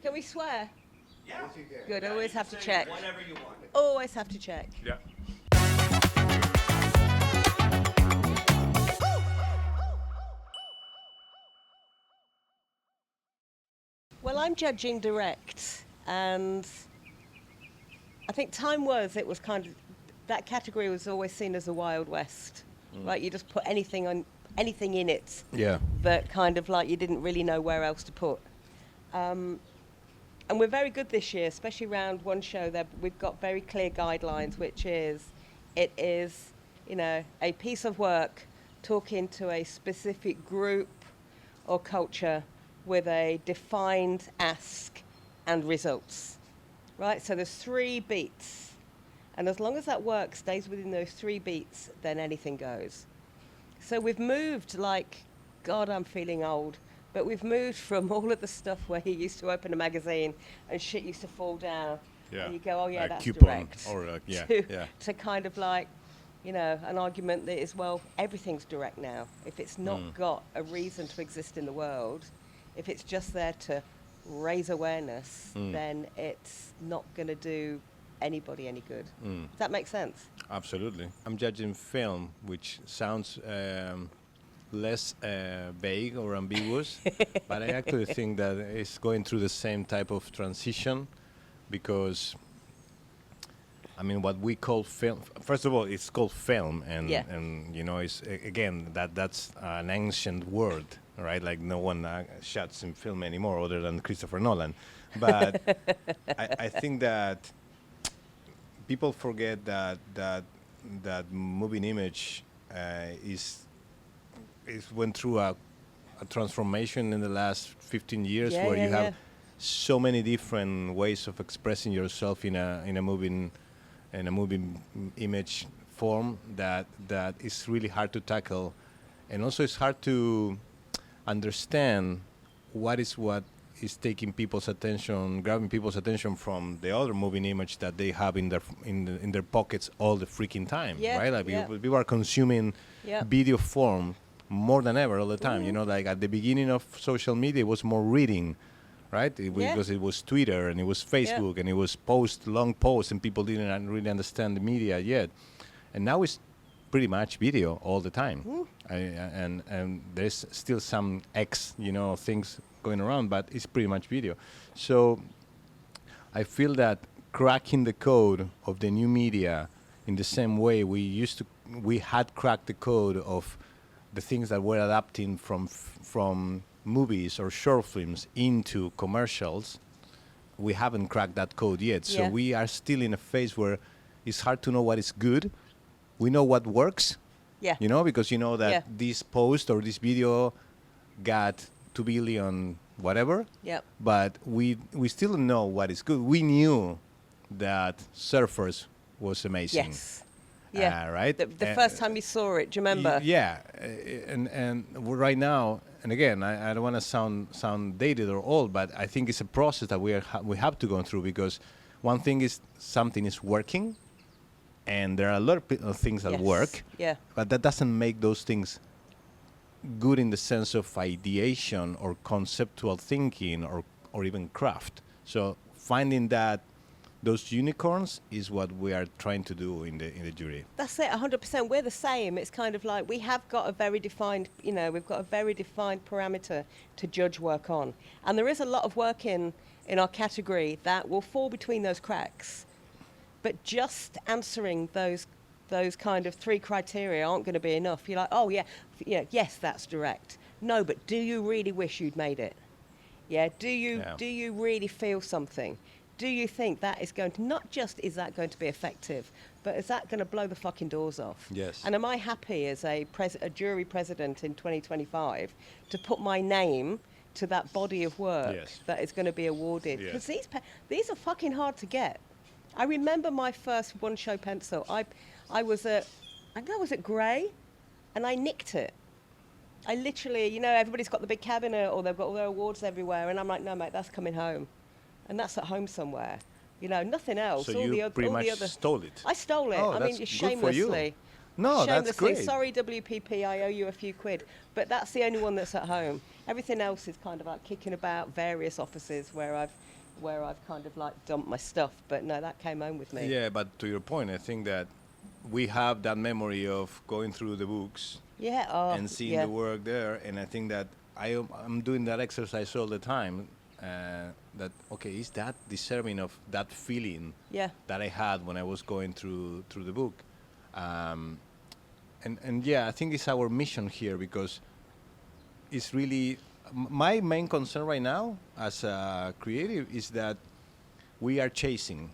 Can we swear? Yeah. Good, I always have to check. Whatever you want. Always have to check. Yeah. Well, I'm judging direct, and I think it was kind of, that category was always seen as a Wild West, right? You just put anything in it that kind of like you didn't really know where else to put. And we're very good this year, especially around one show that we've got very clear guidelines, which is, it is, a piece of work talking to a specific group or culture with a defined ask and results, right? So there's 3 beats. And as long as that work stays within those 3 beats, then anything goes. So we've moved God, I'm feeling old, but we've moved from all of the stuff where you used to open a magazine and shit used to fall down. Yeah. And you go, oh yeah, that's coupon direct. or To kind of an argument that is, well, everything's direct now. If it's not got a reason to exist in the world, if it's just there to raise awareness, then it's not going to do anybody any good. Does that make sense? Absolutely. I'm judging film, which sounds less vague or ambiguous, but I actually think that it's going through the same type of transition, because I mean, what we call film, first of all, it's called film, and it's again that's an ancient word, right? Like no one shoots in film anymore other than Christopher Nolan. But I think that people forget that moving image went through a transformation in the last 15 years, where you have so many different ways of expressing yourself in a moving image form that is really hard to tackle, and also it's hard to understand what is taking people's attention, grabbing people's attention from the other moving image that they have in their pockets all the freaking time, right? Like people are consuming video form more than ever all the time. Like at the beginning of social media, it was more reading, right? Because it was Twitter and it was Facebook and it was long posts, and people didn't really understand the media yet. And now it's pretty much video all the time. And there's still some things going around, but it's pretty much video. So I feel that cracking the code of the new media in the same way we had cracked the code of the things that we're adapting from movies or short films into commercials, we haven't cracked that code yet. So we are still in a phase where it's hard to know what is good. We know what works, because that this post or this video got 2 billion whatever, but we still don't know what is good. We knew that Surfers was amazing. Yes. Yeah. Right? The first time you saw it, do you remember? Yeah. And right now, and again, I don't want to sound dated or old, but I think it's a process that we have to go through, because one thing is something is working, and there are a lot of things that work, but that doesn't make those things good in the sense of ideation or conceptual thinking or even craft. So finding those unicorns is what we are trying to do in the jury. That's it, 100%. We're the same. It's kind of like we have got a very defined, we've got a very defined parameter to judge work on. And there is a lot of work in our category that will fall between those cracks. But just answering those kind of 3 criteria aren't going to be enough. You're like, oh yes, that's direct. No, but do you really wish you'd made it? Do you really feel something? Do you think that is going to, not just is that going to be effective, but is that going to blow the fucking doors off? Yes. And am I happy as a jury president in 2025 to put my name to that body of work that is going to be awarded? Because these are fucking hard to get. I remember my first one-show pencil. I was at Grey, and I nicked it. I literally, everybody's got the big cabinet or they've got all their awards everywhere, and I'm like, no, mate, that's coming home. And that's at home somewhere. Nothing else. So all you the other, pretty all much the other stole it. I stole it. Oh, I that's mean, good for you. shamelessly. No, that's great. Sorry, WPP, I owe you a few quid. But that's the only one that's at home. Everything else is kind of like kicking about various offices where I've kind of like dumped my stuff. But no, that came home with me. Yeah, but to your point, I think that we have that memory of going through the books Yeah. Oh, and seeing yeah. the work there, and I think that I'm doing that exercise all the time. That okay, is that deserving of that feeling Yeah. that I had when I was going through the book? And yeah, I think it's our mission here because it's really my main concern right now as a creative is that we are chasing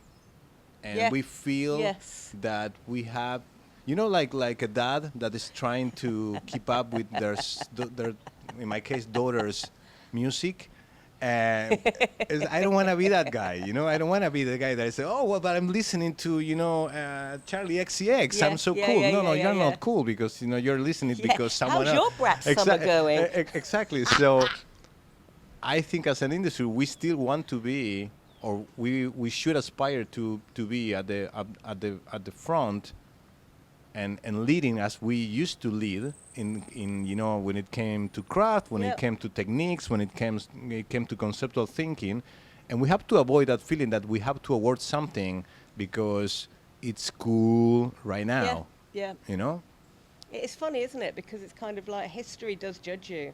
and Yeah. we feel Yes. that we have, like a dad that is trying to keep up with their in my case daughter's music. And I don't want to be that guy, I don't want to be the guy that says, oh, well, but I'm listening to, Charlie XCX. Yeah, I'm so yeah, cool. yeah, No, yeah, you're yeah. not cool because, you're listening Yeah. because someone How's else. your brat summer going? Exactly. So I think as an industry, we still want to be, or we should aspire to be at the front and leading as we used to lead in when it came to craft, when it Yep. came to techniques, when it came to conceptual thinking, and we have to avoid that feeling that we have to award something because it's cool right now. Yeah. It's funny, isn't it? Because it's kind of like history does judge you.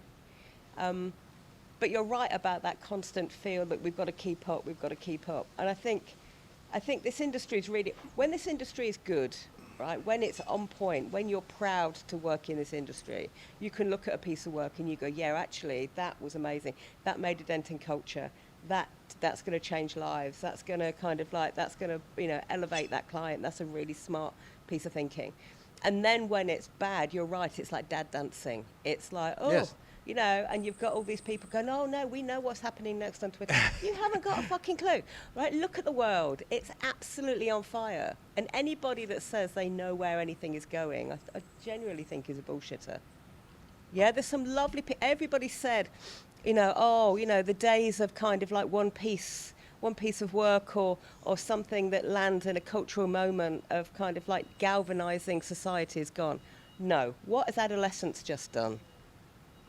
But you're right about that constant feel that we've got to keep up, And I think this industry is really, when this industry is good, right, when it's on point, when you're proud to work in this industry, you can look at a piece of work and you go, yeah, actually, that was amazing. That made a dent in culture. That's going to change lives. That's going to elevate that client. That's a really smart piece of thinking. And then when it's bad, you're right, it's like dad dancing. It's like, oh, Yes. And you've got all these people going, oh, no, we know what's happening next on Twitter. You haven't got a fucking clue, right? Look at the world. It's absolutely on fire. And anybody that says they know where anything is going, I genuinely think is a bullshitter. Yeah, there's some lovely everybody said, the days of kind of like one piece of work or something that lands in a cultural moment of kind of like galvanizing society is gone. No. What has adolescence just done?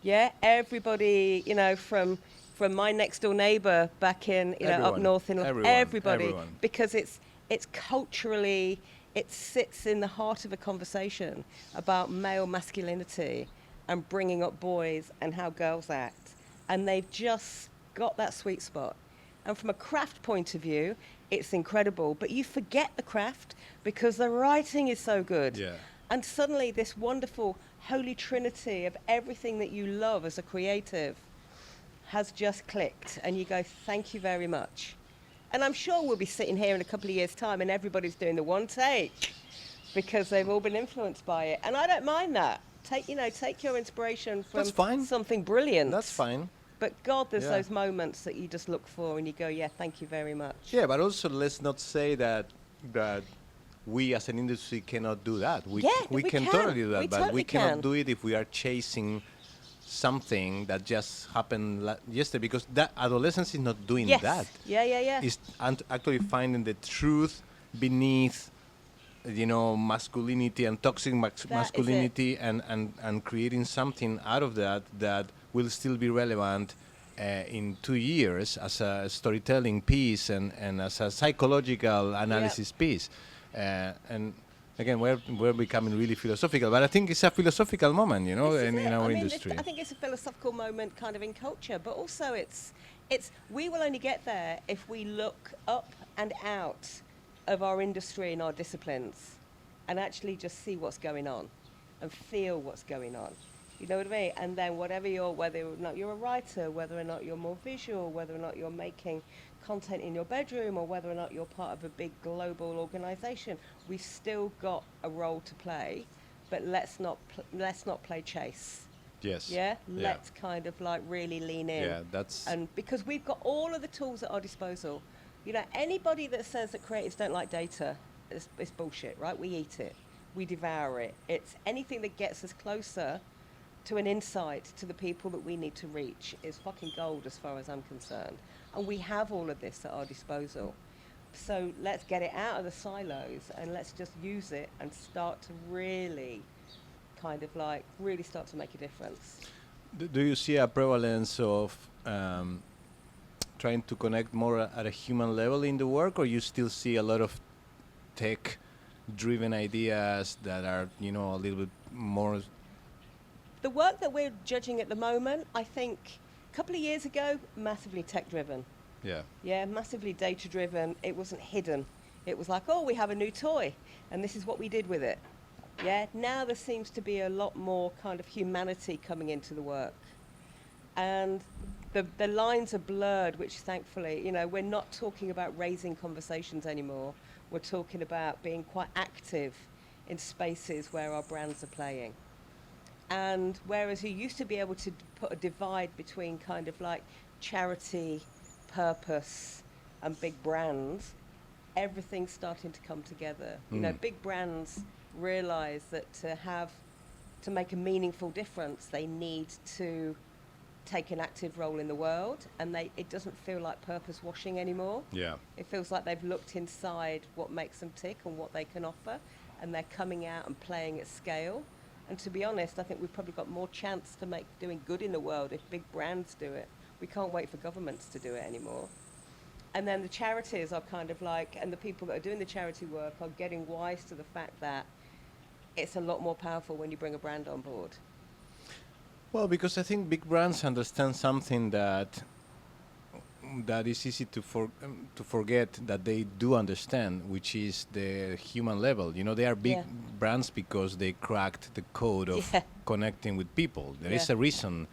Yeah, everybody, from my next door neighbour back in, up north in everybody, because it's culturally, it sits in the heart of a conversation about male masculinity and bringing up boys and how girls act, and they've just got that sweet spot. And from a craft point of view, it's incredible, but you forget the craft because the writing is so good. Yeah. And suddenly this wonderful holy trinity of everything that you love as a creative has just clicked, and you go, thank you very much. And I'm sure we'll be sitting here in a couple of years' time and everybody's doing the one take because they've all been influenced by it. And I don't mind that. Take your inspiration from That's fine. something brilliant. That's fine. But God, there's Yeah. those moments that you just look for and you go, yeah, thank you very much. Yeah, but also let's not say that we as an industry cannot do that. We we can can. totally do that, We but totally we cannot can. do it if we are chasing something that just happened yesterday, because that adolescence is not doing Yes. that. Yeah. It's actually finding the truth beneath masculinity and toxic That is masculinity and creating something out of that will still be relevant in 2 years as a storytelling piece and as a psychological analysis piece. And again, we're becoming really philosophical, but I think it's a philosophical moment, in our industry. I think it's a philosophical moment kind of in culture, but also it's we will only get there if we look up and out of our industry and our disciplines and actually just see what's going on and feel what's going on. You know what I mean? And then whether or not you're a writer, whether or not you're more visual, whether or not you're making content in your bedroom, or whether or not you're part of a big global organization, we've still got a role to play, but let's not play chase. Yes. Yeah? Let's kind of like really lean in. Yeah, that's... And because we've got all of the tools at our disposal. Anybody that says that creatives don't like data, it's bullshit, right? We eat it. We devour it. It's anything that gets us closer to an insight to the people that we need to reach is fucking gold as far as I'm concerned. And we have all of this at our disposal. So let's get it out of the silos and let's just use it and start to really start to make a difference. Do you see a prevalence of trying to connect more at a human level in the work, or you still see a lot of tech-driven ideas that are, a little bit more? The work that we're judging at the moment, I think, a couple of years ago, massively tech-driven. Yeah. Yeah, massively data-driven. It wasn't hidden. It was like, oh, we have a new toy, and this is what we did with it. Yeah, now there seems to be a lot more kind of humanity coming into the work. And the lines are blurred, which thankfully, we're not talking about raising conversations anymore. We're talking about being quite active in spaces where our brands are playing. And whereas you used to be able to put a divide between kind of like charity, purpose, and big brands, everything's starting to come together. Big brands realize that to make a meaningful difference, they need to take an active role in the world, and it doesn't feel like purpose washing anymore. Yeah. It feels like they've looked inside what makes them tick and what they can offer, and they're coming out and playing at scale. And to be honest, I think we've probably got more chance to make doing good in the world if big brands do it. We can't wait for governments to do it anymore. And then the charities are kind of like, and the people that are doing the charity work are getting wise to the fact that it's a lot more powerful when you bring a brand on board. Well, because I think big brands understand something that is easy to forget that they do understand, which is the human level. They are big brands because they cracked the code of connecting with people. There is a reason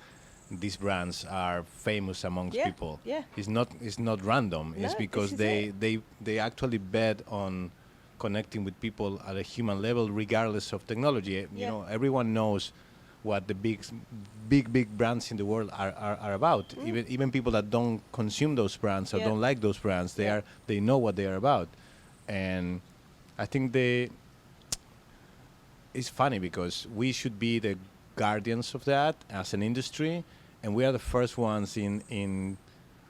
these brands are famous amongst people. Yeah. It's not random. No, it's because they actually bet on connecting with people at a human level, regardless of technology. Everyone knows what the big brands in the world are about. Even people that don't consume those brands or don't like those brands, they know what they are about. And I think it's funny because we should be the guardians of that as an industry, and we are the first ones in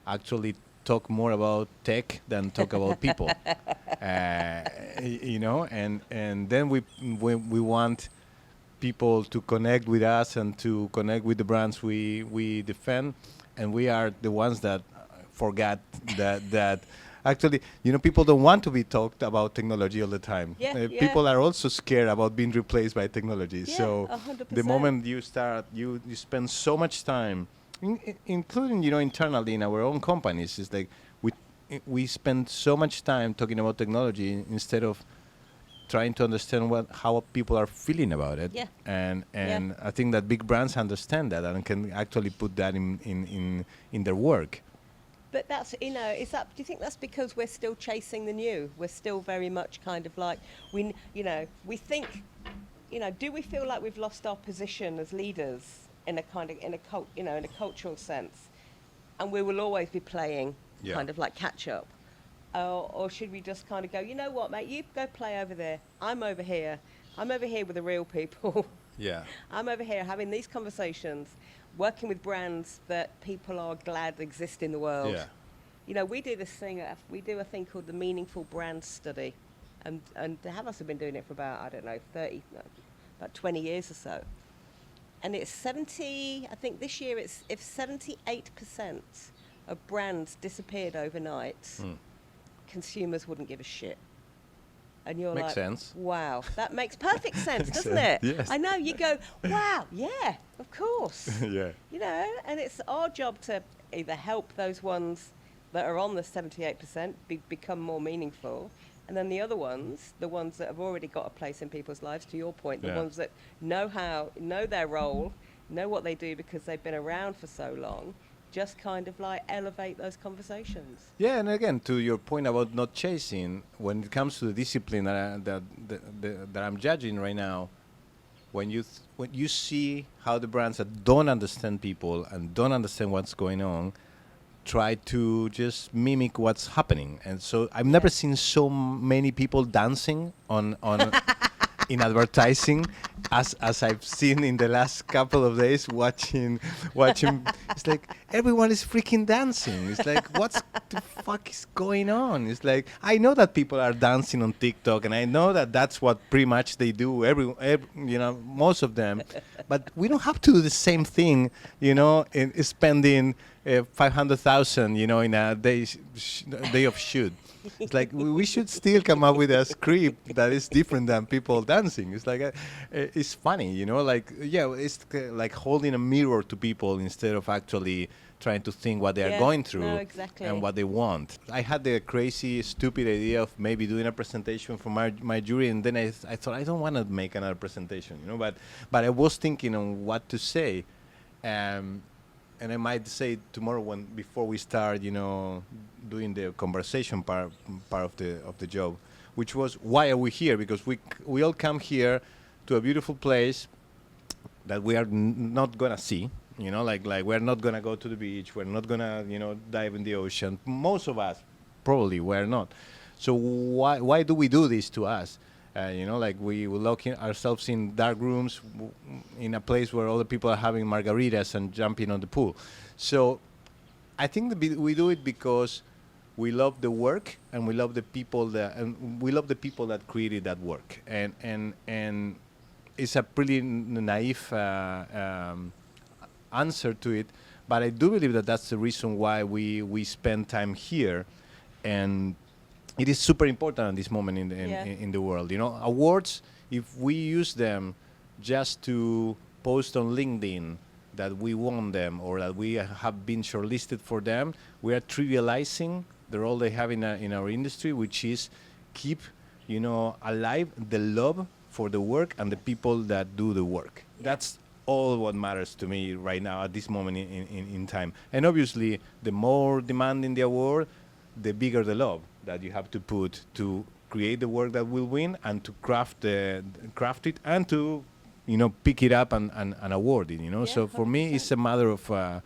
actually talk more about tech than talk about people. And then we want people to connect with us and to connect with the brands we defend, and we are the ones that forget that actually, people don't want to be talked about technology all the time. People are also scared about being replaced by technology. So 100%. the moment you start, you spend so much time, including internally in our own companies. It's like we spend so much time talking about technology instead of trying to understand how people are feeling about it. And I think that big brands understand that and can actually put that in their work. But that's, do you think that's because we're still chasing the new? We're still very much kind of like, we think, do we feel like we've lost our position as leaders in a cultural sense? And we will always be playing kind of like catch up. Or should we just kind of go, you know what, mate, you go play over there. I'm over here. I'm over here with the real people. Yeah. I'm over here having these conversations, working with brands that people are glad exist in the world. Yeah. We do a thing called the Meaningful Brand Study. And the Havas have been doing it for about 20 years or so. And it's 70, I think this year if 78% of brands disappeared overnight, consumers wouldn't give a shit. And you're Makes like, sense. Wow, that makes perfect sense, doesn't sense. it? Yes. I know, you go, wow, yeah, of course. Yeah. And it's our job to either help those ones that are on the 78% become more meaningful, and then the other ones, the ones that have already got a place in people's lives, to your point, the ones that know their role, know what they do because they've been around for so long, just kind of like elevate those conversations. Yeah, and again, to your point about not chasing, when it comes to the discipline that I'm judging right now, when you see how the brands that don't understand people and don't understand what's going on try to just mimic what's happening, and so I've never seen so many people dancing on in advertising, as I've seen in the last couple of days watching. It's like everyone is freaking dancing. It's like, what's the fuck is going on? It's like, I know that people are dancing on TikTok, and I know that that's what pretty much they do. Every most of them, but we don't have to do the same thing. In spending 500,000, in a day of shoot. It's like we should still come up with a script that is different than people dancing. It's like it's funny, it's like holding a mirror to people instead of actually trying to think what they are going through and what they want. I had the crazy, stupid idea of maybe doing a presentation for my jury, and then I thought I don't want to make another presentation, but I was thinking on what to say. And I might say tomorrow, before we start, doing the conversation part of the job, which was, why are we here? Because we all come here to a beautiful place that we are not gonna see. Like we're not gonna go to the beach. We're not gonna dive in the ocean. Most of us probably we're not. So why do we do this to us? Like we lock ourselves in dark rooms in a place where other people are having margaritas and jumping on the pool. So I think we do it because we love the work and we love the people that created that work. And it's a pretty naive answer to it, but I do believe that that's the reason why we spend time here. And it is super important at this moment in the world. Awards, if we use them just to post on LinkedIn that we won them or that we have been shortlisted for them, we are trivializing the role they have in our industry, which is keep alive the love for the work and the people that do the work. That's all what matters to me right now at this moment in time. And obviously, the more demanding the award, the bigger the love that you have to put to create the work that will win and to craft it and to pick it up and award it. So for 100%. Me, it's a matter of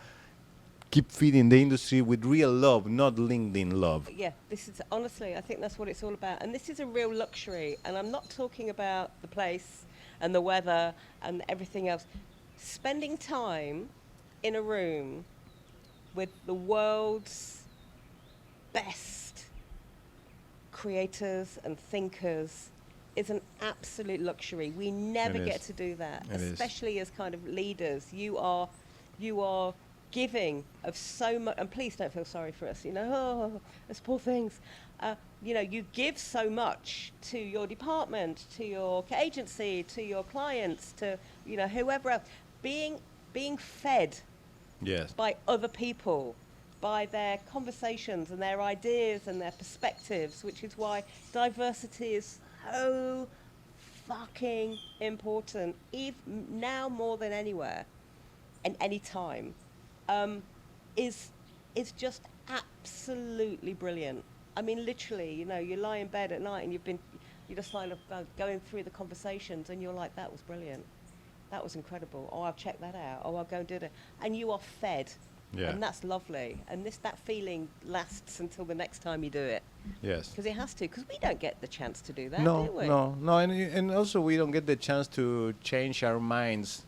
keep feeding the industry with real love, not LinkedIn love. Yeah, this is honestly, I think that's what it's all about, and this is a real luxury. And I'm not talking about the place and the weather and everything else. Spending time in a room with the world's best creators and thinkers is an absolute luxury. We never get to do that, especially as kind of leaders. You are giving of so much, and please don't feel sorry for us, as poor things. You give so much to your department, to your agency, to your clients, to whoever else. Being fed by other people, by their conversations and their ideas and their perspectives, which is why diversity is so fucking important, now more than anywhere and any time, is just absolutely brilliant. I mean, literally, you lie in bed at night and you're just kind of going through the conversations and you're like, that was brilliant. That was incredible. Oh, I'll check that out. Oh, I'll go and do that. And you are fed. Yeah. And that's lovely. And that feeling lasts until the next time you do it. Yes. Because it has to. Because we don't get the chance to do that, no, do we? No. And also we don't get the chance to change our minds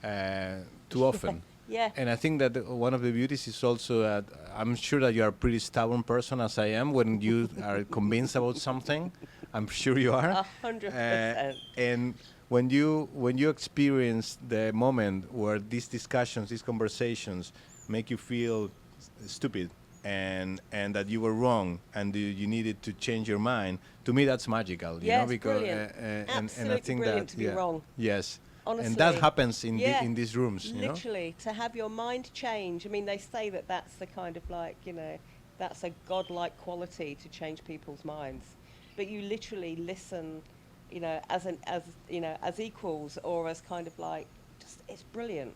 too often. Yeah. And I think that one of the beauties is also that I'm sure that you are a pretty stubborn person, as I am, when you are convinced about something. I'm sure you are. 100%. And when you experience the moment where these discussions, these conversations make you feel stupid and that you were wrong and you needed to change your mind, to me that's magical. Because and I think brilliant that to be wrong. Yes. Honestly. And that happens in these rooms. Literally, to have your mind change. I mean, they say that that's the kind of that's a godlike quality to change people's minds. But you literally listen, as equals or as kind of it's brilliant.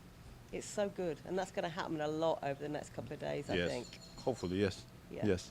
It's so good, and that's going to happen a lot over the next couple of days, I think. Hopefully, yes. Yeah. Yes.